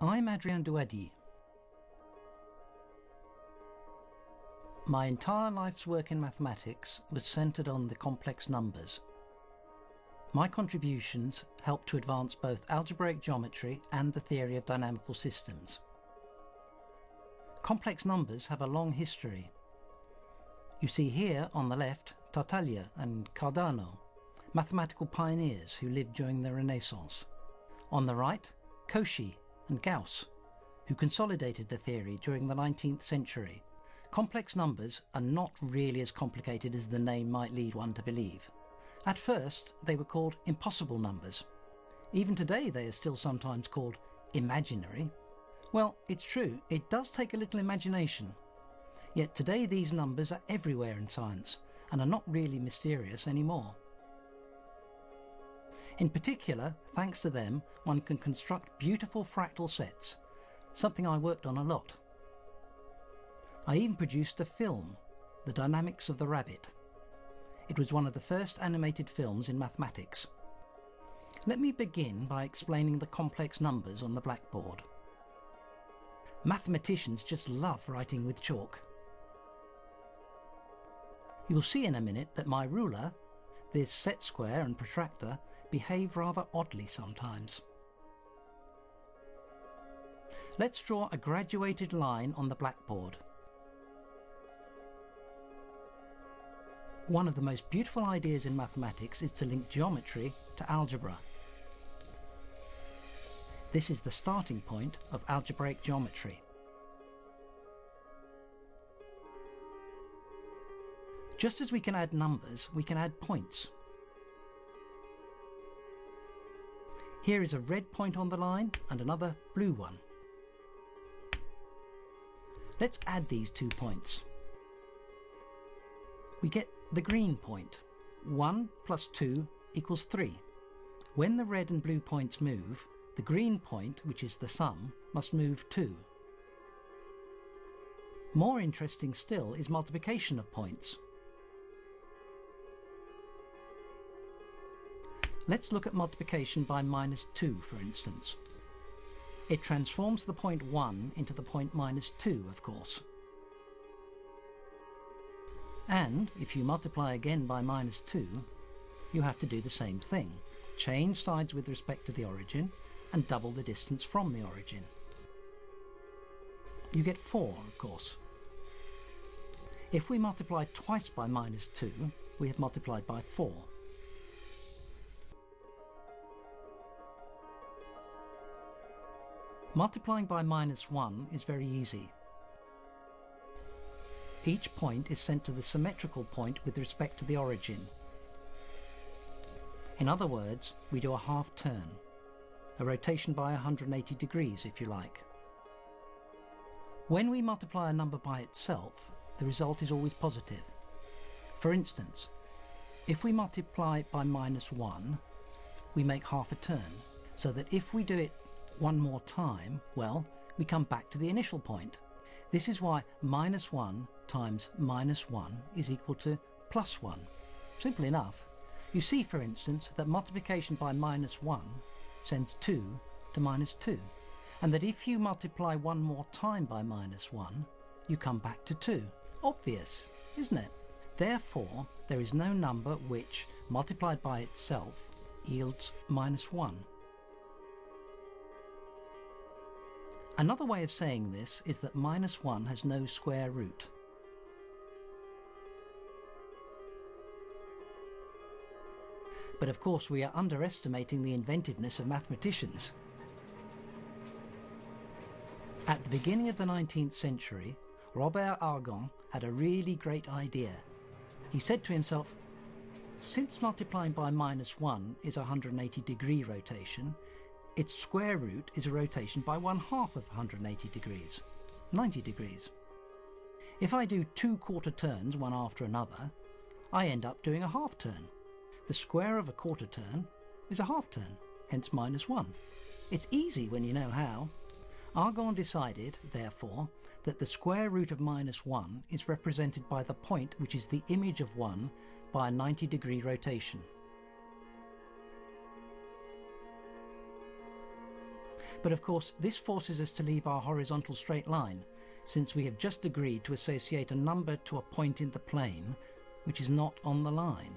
I'm Adrien Douady. My entire life's work in mathematics was centred on the complex numbers. My contributions helped to advance both algebraic geometry and the theory of dynamical systems. Complex numbers have a long history. You see here on the left Tartaglia and Cardano, mathematical pioneers who lived during the Renaissance. On the right, Cauchy and Gauss, who consolidated the theory during the 19th century. Complex numbers are not really as complicated as the name might lead one to believe. At first, they were called impossible numbers. Even today, they are still sometimes called imaginary. Well, it's true, it does take a little imagination. Yet today these numbers are everywhere in science and are not really mysterious anymore. In particular, thanks to them, one can construct beautiful fractal sets, something I worked on a lot. I even produced a film, The Dynamics of the Rabbit. It was one of the first animated films in mathematics. Let me begin by explaining the complex numbers on the blackboard. Mathematicians just love writing with chalk. You'll see in a minute that my ruler, this set square and protractor, behave rather oddly sometimes. Let's draw a graduated line on the blackboard. One of the most beautiful ideas in mathematics is to link geometry to algebra. This is the starting point of algebraic geometry. Just as we can add numbers, we can add points. Here is a red point on the line and another blue one. Let's add these 2 points. We get the green point. 1 plus 2 equals 3. When the red and blue points move, the green point, which is the sum, must move too. More interesting still is multiplication of points. Let's look at multiplication by -2, for instance. It transforms the point 1 into the point -2, of course. And if you multiply again by -2, you have to do the same thing. Change sides with respect to the origin and double the distance from the origin. You get 4, of course. If we multiply twice by -2, we have multiplied by 4. Multiplying by -1 is very easy. Each point is sent to the symmetrical point with respect to the origin. In other words, we do a half turn, a rotation by 180 degrees if you like. When we multiply a number by itself, the result is always positive. For instance, if we multiply by -1, we make half a turn, so that if we do it one more time, well, we come back to the initial point. This is why -1 times -1 is equal to +1. Simple enough. You see, for instance, that multiplication by -1 sends 2 to -2, and that if you multiply one more time by -1, you come back to 2. Obvious, isn't it? Therefore, there is no number which, multiplied by itself, yields -1. Another way of saying this is that -1 has no square root. But of course we are underestimating the inventiveness of mathematicians. At the beginning of the 19th century, Robert Argand had a really great idea. He said to himself, since multiplying by -1 is a 180-degree rotation, its square root is a rotation by 1/2 of 180 degrees, 90 degrees. If I do 2 quarter turns one after another, I end up doing a half turn. The square of a quarter turn is a half turn, hence -1. It's easy when you know how. Argand decided, therefore, that the square root of -1 is represented by the point which is the image of 1 by a 90-degree rotation. But of course, this forces us to leave our horizontal straight line, since we have just agreed to associate a number to a point in the plane which is not on the line.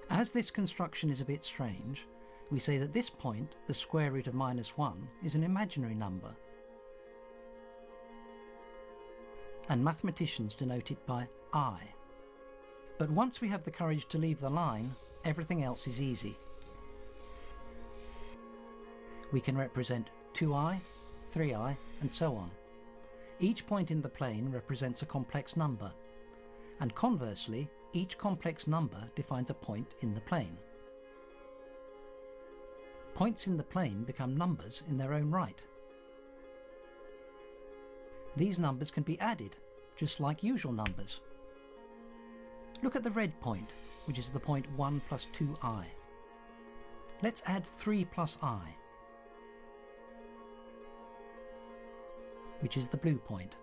As this construction is a bit strange, we say that this point, the square root of -1, is an imaginary number. And mathematicians denote it by I. But once we have the courage to leave the line, everything else is easy. We can represent 2i, 3i, and so on. Each point in the plane represents a complex number, and conversely, each complex number defines a point in the plane. Points in the plane become numbers in their own right. These numbers can be added, just like usual numbers. Look at the red point, which is the point 1 plus 2i. Let's add 3 plus I, which is the blue point.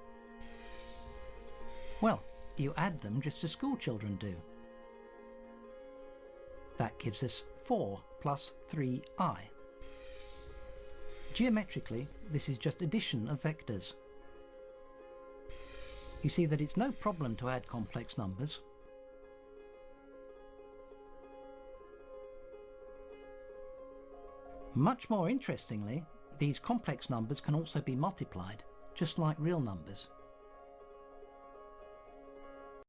Well, you add them just as school children do. That gives us 4 plus 3i. Geometrically, this is just addition of vectors. You see that it's no problem to add complex numbers. Much more interestingly, these complex numbers can also be multiplied, just like real numbers.